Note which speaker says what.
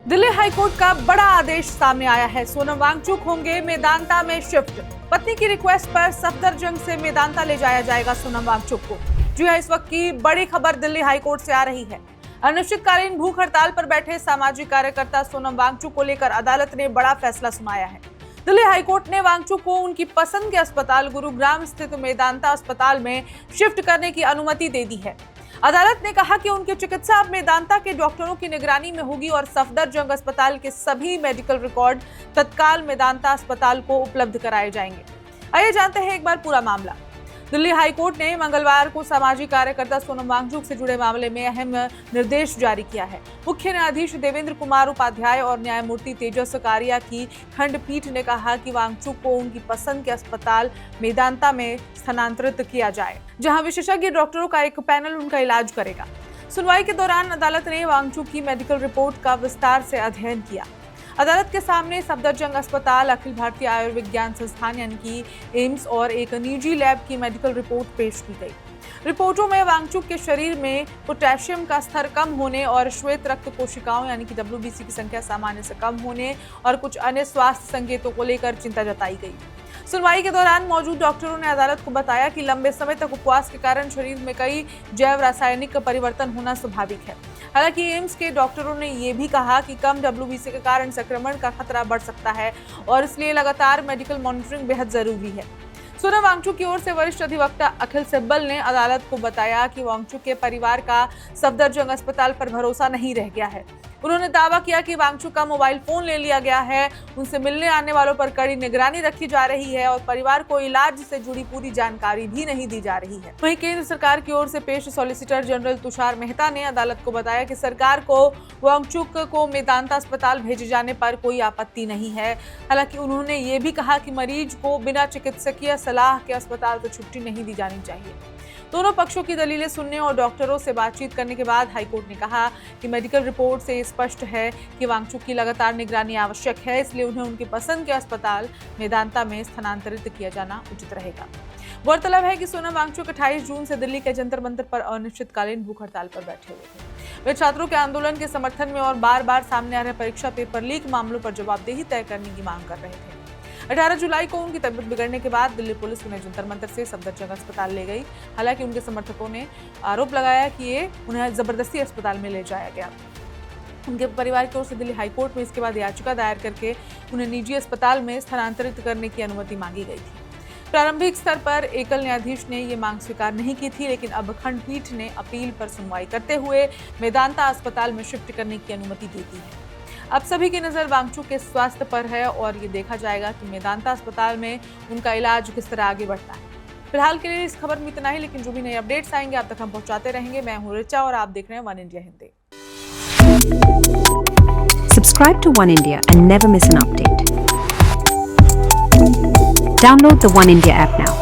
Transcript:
Speaker 1: Delhi high court का बड़ा आदेश सामने आया है। सोनम वांगचुक होंगे मेदांता में शिफ्ट। पत्नी की रिक्वेस्ट पर सफदरजंग से मेदांता ले जाया जाएगा सोनम वांगचुक को। जी हां, इस वक्त की बड़ी खबर दिल्ली हाईकोर्ट से आ रही है। अनिश्चितकालीन भूख हड़ताल पर बैठे सामाजिक कार्यकर्ता सोनम वांगचुक को लेकर अदालत ने बड़ा फैसला सुनाया है। दिल्ली हाईकोर्ट ने वांगचुक को उनकी पसंद के अस्पताल गुरुग्राम स्थित मेदांता अस्पताल में शिफ्ट करने की अनुमति दे दी है। अदालत ने कहा कि उनकी चिकित्सा अब मेदांता के डॉक्टरों की निगरानी में होगी और सफदरजंग अस्पताल के सभी मेडिकल रिकॉर्ड तत्काल मेदांता अस्पताल को उपलब्ध कराए जाएंगे। आइए जानते हैं एक बार पूरा मामला। दिल्ली हाईकोर्ट ने मंगलवार को सामाजिक कार्यकर्ता सोनम वांगचुक से जुड़े मामले में अहम निर्देश जारी किया है। मुख्य न्यायाधीश देवेंद्र कुमार उपाध्याय और न्यायमूर्ति तेजस कारिया की खंडपीठ ने कहा कि वांगचुक को उनकी पसंद के अस्पताल मेदांता में स्थानांतरित किया जाए, जहां विशेषज्ञ डॉक्टरों का एक पैनल उनका इलाज करेगा। सुनवाई के दौरान अदालत ने वांगचुक की मेडिकल रिपोर्ट का विस्तार से अध्ययन किया। अदालत के सामने सफदरजंग अस्पताल, अखिल भारतीय आयुर्विज्ञान संस्थान यानी कि एम्स और एक निजी लैब की मेडिकल रिपोर्ट पेश की गई। रिपोर्टों में वांगचुक के शरीर में पोटेशियम का स्तर कम होने और श्वेत रक्त कोशिकाओं यानी कि WBC की संख्या सामान्य से कम होने और कुछ अन्य स्वास्थ्य संकेतों को लेकर चिंता जताई गई। सुनवाई के दौरान मौजूद डॉक्टरों ने अदालत को बताया कि लंबे समय तक उपवास के कारण शरीर में कई जैव रासायनिक परिवर्तन होना स्वाभाविक है। हालांकि एम्स के डॉक्टरों ने ये भी कहा कि कम WBC के कारण संक्रमण का खतरा बढ़ सकता है और इसलिए लगातार मेडिकल मॉनिटरिंग बेहद जरूरी है। सोनम वांगचुक की ओर से वरिष्ठ अधिवक्ता अखिल सिब्बल ने अदालत को बताया कि वांगचुक के परिवार का सफदरजंग अस्पताल पर भरोसा नहीं रह गया है। उन्होंने दावा किया कि वांगचुक का मोबाइल फोन ले लिया गया है, उनसे मिलने आने वालों पर कड़ी निगरानी रखी जा रही है और परिवार को इलाज से जुड़ी पूरी जानकारी भी नहीं दी जा रही है। वहीं केंद्र सरकार की ओर से पेश सॉलिसिटर जनरल तुषार मेहता ने अदालत को बताया कि सरकार को वांगचुक को मेदांता अस्पताल भेजे जाने पर कोई आपत्ति नहीं है। हालांकि उन्होंने ये भी कहा कि मरीज को बिना चिकित्सकीय सलाह के अस्पताल से छुट्टी नहीं दी जानी चाहिए। दोनों पक्षों की दलीलें सुनने और डॉक्टरों से बातचीत करने के बाद हाईकोर्ट ने कहा कि मेडिकल रिपोर्ट से स्पष्ट है कि वांगचुक की लगातार निगरानी आवश्यक है, इसलिए उन्हें उनकी पसंद के अस्पताल मेदांता में स्थानांतरित किया जाना उचित रहेगा। गौरतलब है कि सोनम वांगचुक 28 जून से दिल्ली के जंतर मंतर पर अनिश्चितकालीन भूख हड़ताल पर बैठे हुए थे। वे छात्रों के आंदोलन के समर्थन में और बार बार सामने आ रहे परीक्षा पेपर लीक मामलों पर जवाबदेही तय करने की मांग कर रहे थे। 18 जुलाई को उनकी तबीयत बिगड़ने के बाद दिल्ली पुलिस उन्हें जंतर मंतर से सफदरजंग अस्पताल ले गई। हालांकि उनके समर्थकों ने आरोप लगाया कि ये उन्हें जबरदस्ती अस्पताल में ले जाया गया। उनके परिवार की ओर से दिल्ली हाईकोर्ट में इसके बाद याचिका दायर करके उन्हें निजी अस्पताल में स्थानांतरित करने की अनुमति मांगी गई थी। प्रारंभिक स्तर पर एकल न्यायाधीश ने ये मांग स्वीकार नहीं की थी, लेकिन अब खंडपीठ ने अपील पर सुनवाई करते हुए मेदांता अस्पताल में शिफ्ट करने की अनुमति दे दी है। अब सभी की नजर वांगचुक के स्वास्थ्य पर है और ये देखा जाएगा कि मेदांता अस्पताल में उनका इलाज किस तरह आगे बढ़ता है। फिलहाल के लिए इस खबर में इतना ही, लेकिन जो भी नए अपडेट्स आएंगे आप तक हम पहुंचाते रहेंगे। मैं हूं ऋचा और आप देख रहे हैं one India Hindi.
Speaker 2: Subscribe to One India and never miss an update. Download the One India app now.